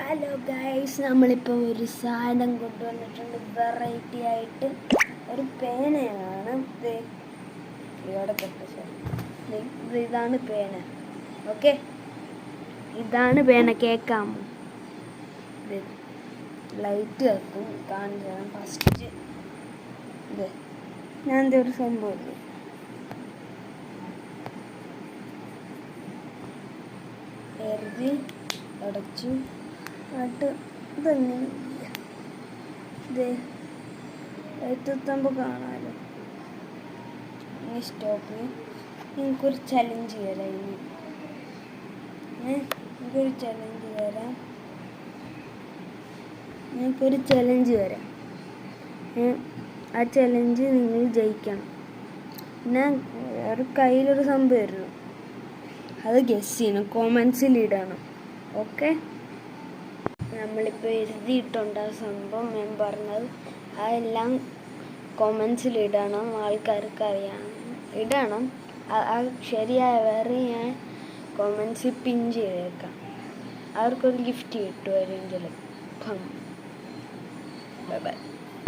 Hello guys, നമ്മളിപ്പോൾ ഒരു സാധനം കൊണ്ടുവന്നിട്ടുണ്ട്. വെറൈറ്റി ആയിട്ട് ഒരു പേനയാണ്. ഇതാണ് പേന. ഓക്കെ, ഇതാണ് പേന. കേൾക്കാമോ? ലൈറ്റ് വെക്കും, കാണിച്ചു തരാം. ഫസ്റ്റ് ഞാൻ ഒരു സംഭവം എഴുതി അടച്ചു ആട്ട് ഇതെങ്ങനെ എത്തുമ്പോൾ കാണാമല്ലോ. ഇനി സ്റ്റോപ്പ്. എനിക്കൊരു ചലഞ്ച് തരാം. എനിക്കൊരു ചലഞ്ച് തരാം. ആ ചലഞ്ച് നിങ്ങൾ ജയിക്കണം. ഞാൻ ഒരു കയ്യിലൊരു സംഭവം വരുന്നു, അത് ഗസ് ചെയ്യണം, കോമൻസിൽ ഇടണം. ഓക്കെ, നമ്മളിപ്പോൾ എഴുതിയിട്ടുണ്ട് ആ സംഭവം. ഞാൻ പറഞ്ഞത് അതെല്ലാം കോമൻസിൽ ഇടണം. ആൾക്കാർക്ക് ഇടണം. ശരിയായ വേറെ ഞാൻ കോമൻസിൽ പിൻ ചെയ്തേക്കാം. അവർക്കൊരു ഗിഫ്റ്റ് കിട്ടുമായിരിക്കും. Bye bye.